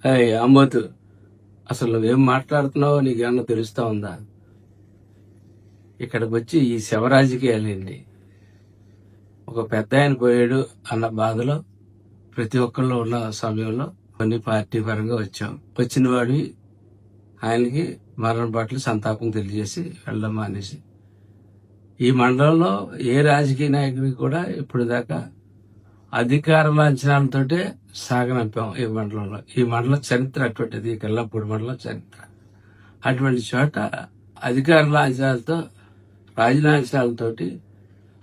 అమ్మోతు, అసలు నువ్వేం మాట్లాడుతున్నావో నీకేమన్నా తెలుస్తా ఉందా? ఇక్కడికి వచ్చి ఈ శవ రాజకీయాలేంటి? ఒక పెద్ద ఆయన పోయాడు అన్న బాధలో ప్రతి ఒక్కళ్ళు ఉన్న సమయంలో కొన్ని పార్టీ పరంగా వచ్చాం. వచ్చిన వాడి ఆయనకి మరణ పట్ల సంతాపం తెలియజేసి వెళ్ళడం మానేసి, ఈ మండలంలో ఏ రాజకీయ నాయకుడికి కూడా ఇప్పుడు దాకా అధికార లాంఛనాలతోటే సాగనంపాం. ఈ మండలం చరిత్ర అటువంటిది. కల్లాపూడి మండలం చరిత్ర అటువంటి చోట అధికార లాంఛనాలతో రాజలాంఛనాలతోటి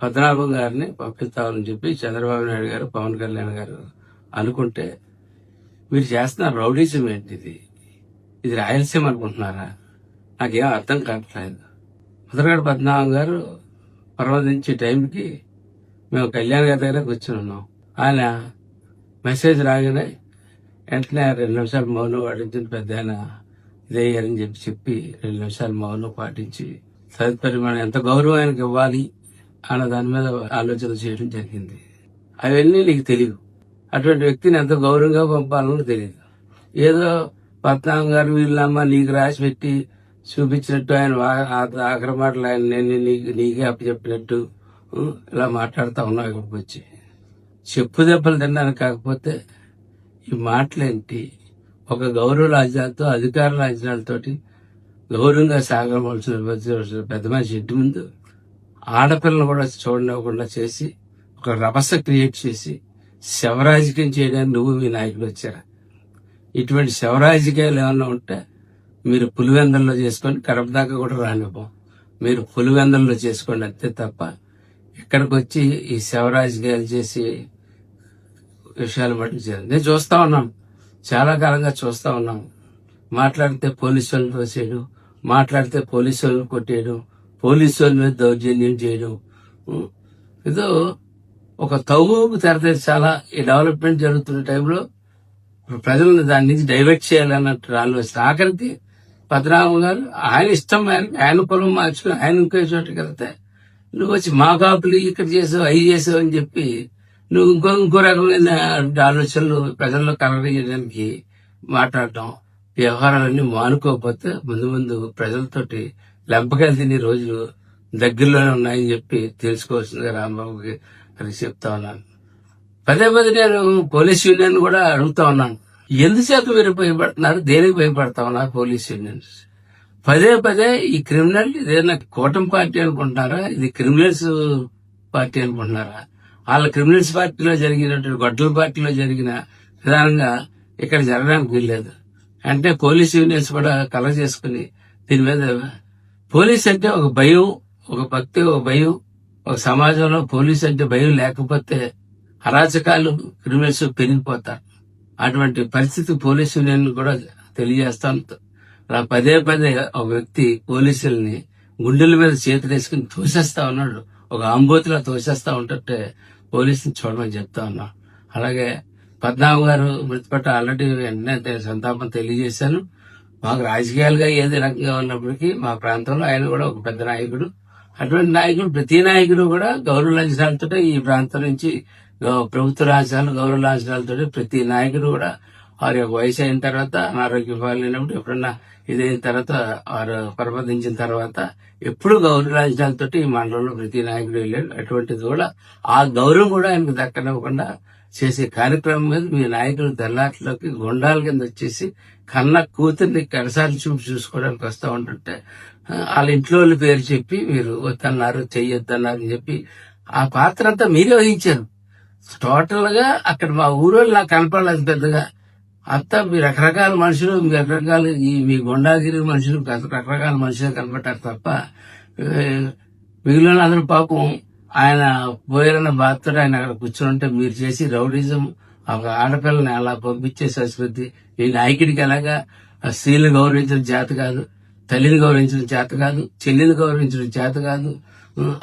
పద్మనాభం గారిని పంపిస్తామని చెప్పి చంద్రబాబు నాయుడు గారు, పవన్ కళ్యాణ్ గారు అనుకుంటే, మీరు చేస్తున్న రౌడీజం ఏంటిది? ఇది రాయలసీమ అనుకుంటున్నారా? నాకేం అర్థం కావట్లేదు. ముద్రగడ పద్మనాభం గారు పర్వదించే టైంకి మేము కళ్యాణ్ గారి దగ్గర కూర్చుని ఉన్నాం. ఆయన మెసేజ్ రాగానే వెంటనే 2 నిమిషాలు మౌనం పాటించిన పెద్ద ఆయన ఇదయ్యారని చెప్పి 2 నిమిషాలు మౌనం పాటించి తదుపరి మనం ఎంత గౌరవం ఆయనకి ఇవ్వాలి అన్న దాని మీద ఆలోచన చేయడం జరిగింది. అవన్నీ నీకు తెలియదు. అటువంటి వ్యక్తిని ఎంత గౌరవంగా పంపాలనో తెలియదు. ఏదో పద్మనాభం గారు వీళ్ళమ్మ నీకు రాసి పెట్టి చూపించినట్టు ఆయన ఆఖరి మాటలు ఆయన నేను నీకే అప్పచెప్పినట్టు ఇలా మాట్లాడుతూ ఉన్నావు. ఇక్కడికి వచ్చి చెప్పు దెబ్బలు తినడానికి కాకపోతే ఈ మాటలేంటి? ఒక గౌరవ రాజ్యాలతో అధికార రాజ్యాలతోటి గౌరవంగా సాగవలసిన పెద్ద మనిషి ఇంటి ముందు ఆడపిల్లను కూడా చూడనివ్వకుండా చేసి ఒక రభస క్రియేట్ చేసి శవరాజకీయం చేయడానికి నువ్వు మీ నాయకులు వచ్చారా? ఇటువంటి శవరాజకీయాలు ఏమన్నా ఉంటే మీరు పులివెందల్లో చేసుకొని కడప దాకా కూడా రానివ్వం. మీరు పులివెందల్లో చేసుకోండి అంతే తప్ప ఇక్కడికి వచ్చి ఈ శవరాజకీయాలు చేసి విషయాలు మటుకు చేయాలి. నేను చూస్తా ఉన్నాను, చాలా కాలంగా చూస్తా ఉన్నాను. మాట్లాడితే పోలీసు వాళ్ళని తోసేయడం, మాట్లాడితే పోలీసు వాళ్ళని కొట్టేయడం, పోలీసు వాళ్ళ మీద దౌర్జన్యం చేయడం. ఏదో ఒక తవ్వుకు తెరచాలా ఈ డెవలప్మెంట్ జరుగుతున్న టైంలో ప్రజలను దాని నుంచి డైవర్ట్ చేయాలన్నట్టు ఆలోచన. ఆఖరికి పద్మనాభం గారు ఆయన ఇష్టం మేరకు ఆయన కులం మార్చుకుని ఆయన ఇంకో చోటుకి వెళ్తే నువ్వు వచ్చి మా కాపులు ఇక్కడ చేసావు అవి చేసావు అని చెప్పి నువ్వు ఇంకో రకమైన ఆలోచనలు ప్రజల్లో కలగజేయడానికి మాట్లాడటం, వ్యవహారాలన్నీ మానుకోకపోతే ముందు ప్రజలతోటి లెంపకాయలు తినే రోజులు దగ్గరలోనే ఉన్నాయని చెప్పి తెలుసుకోవాల్సిందిగా రాంబాబుకి అని చెప్తా ఉన్నాను. పదే నేను పోలీస్ యూనియన్ కూడా అడుగుతా ఉన్నాను, ఎందుచేత మీరు భయపడుతున్నారు? దేనికి భయపడతా ఉన్నారు పోలీస్ యూనియన్స్? పదే ఈ క్రిమినల్ ఇదేనా కూటమి పార్టీ అనుకుంటున్నారా? ఇది క్రిమినల్స్ పార్టీ అనుకుంటున్నారా? వాళ్ళ క్రిమినల్స్ పార్టీలో జరిగినటువంటి గొడ్డల పార్టీలో జరిగిన విధానంగా ఇక్కడ జరగడానికి వీల్లేదు. అంటే పోలీస్ యూనియన్స్ కూడా కలగ చేసుకుని దీని మీద పోలీస్ అంటే ఒక భయం, ఒక భక్తి, ఒక భయం. ఒక సమాజంలో పోలీస్ అంటే భయం లేకపోతే అరాచకాలు, క్రిమినల్స్ పెరిగిపోతారు. అటువంటి పరిస్థితి పోలీస్ యూనియన్ కూడా తెలియజేస్తాను. పదే ఒక వ్యక్తి పోలీసుల్ని గుండెల మీద చేతులేసుకుని తోసేస్తా ఉన్నాడు. ఒక ఆంబోతిలో తోసేస్తా ఉంటే పోలీసుని చూడమని చెప్తా ఉన్నా. అలాగే పద్మనాభం గారు మృతిపట్ల ఆల్రెడీ వెంటనే సంతాపం తెలియజేశాను. మాకు రాజకీయాలుగా ఏది రకంగా ఉన్నప్పటికీ మా ప్రాంతంలో ఆయన కూడా ఒక పెద్ద నాయకుడు. అటువంటి నాయకుడు, ప్రతి నాయకుడు కూడా గౌరవ లాంఛనాలతో ఈ ప్రాంతం నుంచి ప్రభుత్వ లాంఛనాలు, గౌరవ లాంఛనాలతో ప్రతి నాయకుడు కూడా వారి యొక్క వయసు అయిన తర్వాత, అనారోగ్యం పాలైనప్పుడు, ఎప్పుడన్నా ఇదైన తర్వాత, వారు పరమదించిన తర్వాత ఎప్పుడు గౌరవ లాంఛనాలతో ఈ మండలంలో ప్రతి నాయకుడు వెళ్ళాడు. అటువంటిది కూడా ఆ గౌరవం కూడా ఆయనకు దక్కనివ్వకుండా చేసే కార్యక్రమం మీద మీ నాయకులు తెల్లాట్లోకి గుండాల కింద వచ్చేసి కన్న కూతుర్ని కడసారి చూసుకోవడానికి వస్తూ ఉంటుంటే వాళ్ళ ఇంట్లో వాళ్ళ పేరు చెప్పి మీరు వద్దన్నారు, చెయ్యొద్దన్నారు అని చెప్పి ఆ పాత్ర అంతా మీరే వహించారు. టోటల్ గా అక్కడ మా ఊరోళ్ళు నాకు కనపడలేదు పెద్దగా. అంతా మీ రకరకాల మనుషులు, మీ రకరకాల మీ గుండాగిరి మనుషులు, రకరకాల మనుషులు కనపడ్డారు తప్ప మిగిలిన అందరూ పాపం ఆయన పోయారన్న బాధతో ఆయన అక్కడ కూర్చొని ఉంటే మీరు చేసి రౌడీజం, ఒక ఆడపిల్లని అలా పంపించే సంస్కృతి ఈ నాయకుడికి ఎలాగా స్త్రీలు గౌరవించిన చేత కాదు, తల్లిని గౌరవించిన చేత కాదు, చెల్లిని గౌరవించిన చేత కాదు.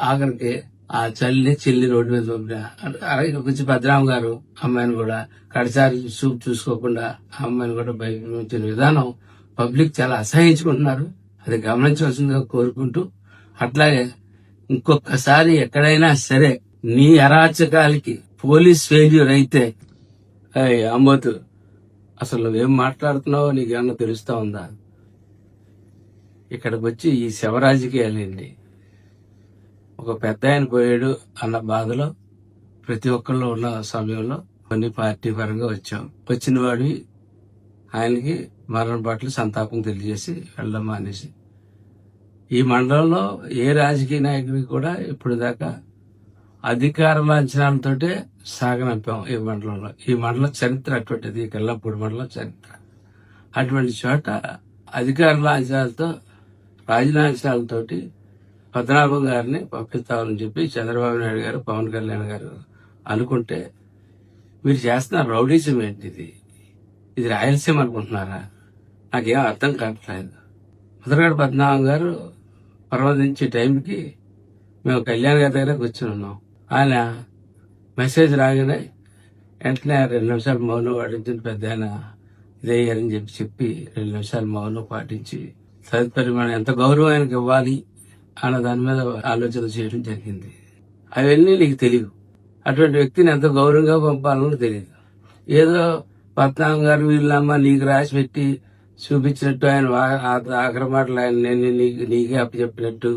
ఆఖరికి ఆ చెల్లి రోడ్డు మీద పంపిన. అలాగే కొంచెం పద్మనాభం గారు అమ్మాయిని కూడా కడసారి చూసుకోకుండా ఆ అమ్మాయిని కూడా బయట విధానం పబ్లిక్ చాలా అసహించుకుంటున్నారు. అది గమనించవలసిందిగా కోరుకుంటూ, అట్లాగే ఇంకొకసారి ఎక్కడైనా సరే నీ అరాచకాలకి పోలీస్ ఫెయిల్యూర్ అయితే, అమ్మోతు, అసలు నువ్వేం మాట్లాడుతున్నావో నీకేమన్నా తెలుస్తా ఉందా? ఇక్కడికి వచ్చి ఈ శవ రాజకీయాలేంటి? ఒక పెద్ద ఆయన పోయాడు అన్న బాధలో ప్రతి ఒక్కళ్ళు ఉన్న సమయంలో కొన్ని పార్టీ పరంగా వచ్చాం. వచ్చిన వాడి ఆయనకి మరణ పట్ల సంతాపం తెలియజేసి వెళ్ళడం మానేసి, ఈ మండలంలో ఏ రాజకీయ నాయకుడికి కూడా ఇప్పుడు దాకా అధికార లాంఛనాలతోటే సాగనంపాం. ఈ మండలంలో, ఈ మండలం చరిత్ర అటువంటిది, కల్లపూడి మండలం చరిత్ర. అటువంటి చోట అధికార లాంఛనాలతో, రాజలాంఛనాలతోటి పద్మనాభం గారిని పంపిస్తామని చెప్పి చంద్రబాబు నాయుడు గారు, పవన్ కళ్యాణ్ గారు అనుకుంటే, మీరు చేస్తున్న రౌడీజం ఏంటిది? ఇది రాయలసీమ అనుకుంటున్నారా? నాకేం అర్థం కావట్లేదు. ముద్రగడ పద్మనాభం గారు పర్వదించే టైంకి మేము కళ్యాణ్ గారి దగ్గర కూర్చుని ఉన్నాం. ఆయన మెసేజ్ రాగానే వెంటనే 2 నిమిషాలు మౌనం పాటించిన పెద్ద ఆయన ఇదయ్యారని చెప్పి 2 నిమిషాలు మౌనం పాటించి తదుపరి మనం ఎంత గౌరవం ఆయనకి ఇవ్వాలి అన్న దాని మీద ఆలోచన చేయడం జరిగింది. అవన్నీ నీకు తెలియదు. అటువంటి వ్యక్తిని ఎంత గౌరవంగా పంపాలనో తెలియదు. ఏదో పద్మనాభం గారు వీళ్ళమ్మ నీకు రాసి పెట్టి చూపించినట్టు ఆయన ఆఖరి మాటలు ఆయన నేను నీకే అప్పచెప్పినట్టు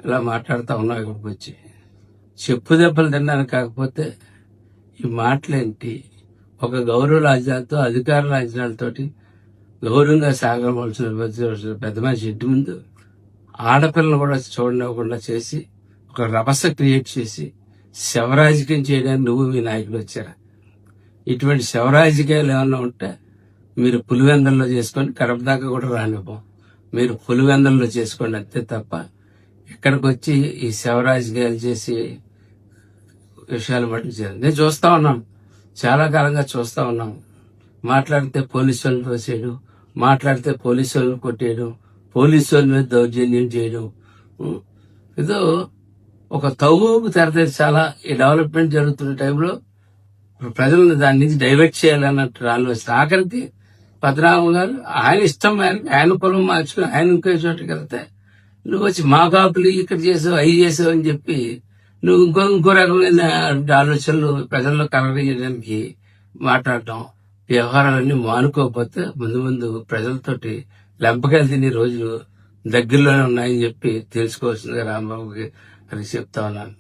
ఇలా మాట్లాడుతూ ఉన్నావు. ఇక్కడికి వచ్చి చెప్పు దెబ్బలు తిన్నాను. కాకపోతే ఈ మాటలేంటి? ఒక గౌరవ రాజ్యాలతో, అధికార రాజ్యాలతోటి గౌరవంగా సాగవలసిన పెద్ద మనిషి ఇంటి ముందు ఆడపిల్లను కూడా చూడనివ్వకుండా చేసి ఒక రభస క్రియేట్ చేసి శవరాజకీయం చేయడానికి నువ్వు మీ నాయకులు వచ్చారా? ఇటువంటి శవరాజకీయాలు ఏమన్నా ఉంటే మీరు పులివెందల్లో చేసుకొని కడప దాకా కూడా రానివ్వం. మీరు పులివెందల్లో చేసుకోండి అంతే తప్ప ఇక్కడికి వచ్చి ఈ శవరాజకీయాలు చేసి విషయాలు బట్టి నేను చూస్తా ఉన్నాను, చాలా కాలంగా చూస్తా ఉన్నాను. మాట్లాడితే పోలీసు వాళ్ళని తోసేయడం, మాట్లాడితే పోలీసు వాళ్ళని కొట్టేయడం, పోలీసు వాళ్ళ మీద దౌర్జన్యం చేయడం. ఏదో ఒక తవ్వుకు తెరతీర్చాలా ఈ డెవలప్మెంట్ జరుగుతున్న టైంలో ప్రజలను దాని నుంచి డైవర్ట్ చేయాలన్నట్టు ఆలోచన. ఆఖరికి పద్మనాభం గారు ఆయన ఇష్టం మేరకు ఆయన పొలం మార్చుకుని ఆయన ఇంకో చోటుకి వెళ్తే నువ్వు వచ్చి మా కాపులు ఇక్కడ చేసావు, అవి చేసావు అని చెప్పి నువ్వు ఇంకో రకమైన ఆలోచనలు ప్రజల్లో కలగజేయడానికి మాట్లాడటం, వ్యవహారాలన్నీ మానుకోకపోతే ముందు ప్రజలతోటి లెంపకాయలు తినే రోజులు దగ్గరలోనే ఉన్నాయని చెప్పి తెలుసుకోవాల్సిందిగా రాంబాబుకి అది చెప్తా ఉన్నాను.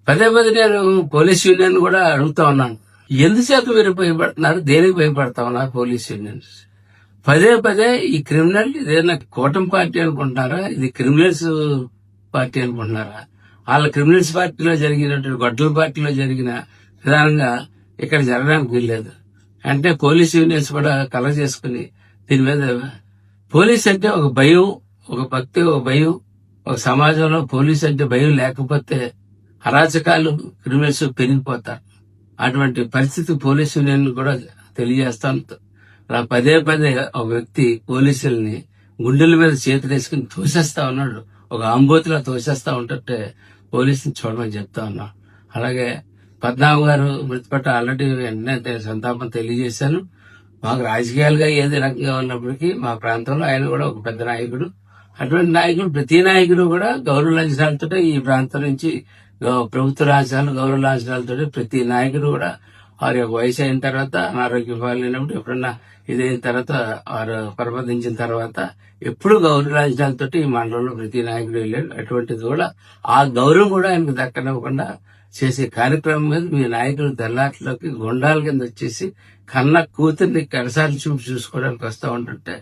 పదే నేను పోలీస్ యూనియన్ కూడా అడుగుతా ఉన్నాను, ఎందుచేత మీరు భయపడుతున్నారు? దేనికి భయపడతా ఉన్నారు పోలీస్ యూనియన్స్? పదే ఈ క్రిమినల్ ఇదేనా కూటమి పార్టీ అనుకుంటున్నారా? ఇది క్రిమినల్స్ పార్టీ అనుకుంటున్నారా? వాళ్ళ క్రిమినల్స్ పార్టీలో జరిగినట్టు గొడ్డల పార్టీలో జరిగిన విధానంగా ఇక్కడ జరగడానికి వీల్లేదు అంటే పోలీస్ యూనియన్స్ కూడా కలగ చేసుకుని దీని మీద పోలీస్ అంటే ఒక భయం, ఒక భక్తి, ఒక భయం. ఒక సమాజంలో పోలీస్ అంటే భయం లేకపోతే అరాచకాలు, క్రిమినల్స్ పెరిగిపోతారు. అటువంటి పరిస్థితి పోలీస్ యూనియన్ కూడా తెలియజేస్తాను. అలా పదే ఒక వ్యక్తి పోలీసుల్ని గుండెల మీద చేతులు వేసుకుని తోసేస్తా ఉన్నాడు. ఒక ఆంబోతిలా తోసేస్తా ఉంటే పోలీసుని చూడమని చెప్తా ఉన్నా. అలాగే పద్మనాభం గారు మృతిపట్ల ఆల్రెడీ వెంటనే సంతాపం తెలియజేశాను. మాకు రాజకీయాలుగా ఏది రకంగా ఉన్నప్పటికీ మా ప్రాంతంలో ఆయన కూడా ఒక పెద్ద నాయకుడు. అటువంటి నాయకుడు, ప్రతి నాయకుడు కూడా గౌరవ లాంఛనాలతో ఈ ప్రాంతం నుంచి ప్రభుత్వ లాంఛనాలు, గౌరవ లాంఛనాలతో ప్రతి నాయకుడు కూడా వారి యొక్క వయసు అయిన తర్వాత, అనారోగ్యం పాలైనప్పుడు, ఎప్పుడన్నా ఇదైన తర్వాత, వారు పరమదించిన తర్వాత ఎప్పుడు గౌరవ లాంఛనాలతో ఈ మండలంలో ప్రతి నాయకుడు వెళ్ళాడు. అటువంటిది కూడా ఆ గౌరవం కూడా ఆయనకు దక్కనివ్వకుండా చేసే కార్యక్రమం మీద మీ నాయకులు తెల్లాట్లోకి గుండాల కింద వచ్చేసి కన్న కూతుర్ని కడసారి చూసుకోవడానికి వస్తూ ఉంటుంటే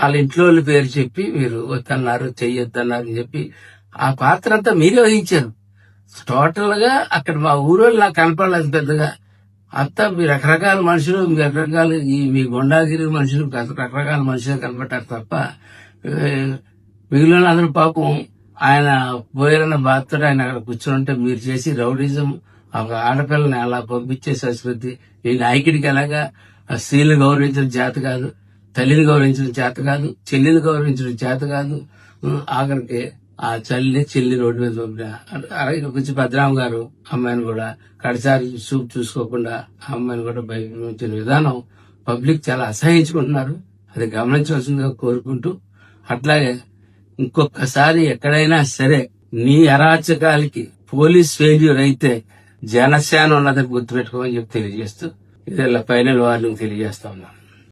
వాళ్ళ ఇంట్లో వాళ్ళ పేరు చెప్పి మీరు వద్దన్నారు, చెయ్యొద్దన్నారు అని చెప్పి ఆ పాత్ర అంతా మీరే వహించారు. టోటల్ గా అక్కడ మా ఊరోళ్ళు నాకు కనపడలేదు పెద్దగా. అంతా మీ రకరకాల మనుషులు, మీ రకరకాల మీ గుండాగిరి మనుషులు, రకరకాల మనుషులు కనపడ్డారు తప్ప మిగిలిన అందరూ పాపం ఆయన పోయారన్న బాధతో ఆయన అక్కడ కూర్చొని మీరు చేసి రౌడీజం, ఒక ఆడపిల్లని అలా పంపించే సంస్కృతి ఈ నాయకుడికి ఎలాగా స్త్రీలు గౌరవించడం చేత కాదు, తల్లిని గౌరవించడం చేత కాదు, చెల్లిని గౌరవించడం చేత కాదు. ఆఖరికి ఆ చెల్లి రోడ్డు మీద పంపిన. అలాగే కొంచెం పద్మనాభం గారు అమ్మాయిని కూడా కడసారి చూసుకోకుండా ఆ అమ్మాయిని కూడా బయట ఉంచిన విధానం పబ్లిక్ చాలా అసహించుకుంటున్నారు. అది గమనించవలసిందిగా కోరుకుంటూ, అట్లాగే ఇంకొకసారి ఎక్కడైనా సరే నీ అరాచకాలకి పోలీస్ ఫెయిల్యూర్ అయితే జనసేన ఉన్నదని గుర్తుపెట్టుకోమని చెప్పి తెలియజేస్తూ ఇదే ఫైనల్ వార్నింగ్ తెలియజేస్తా ఉన్నాం.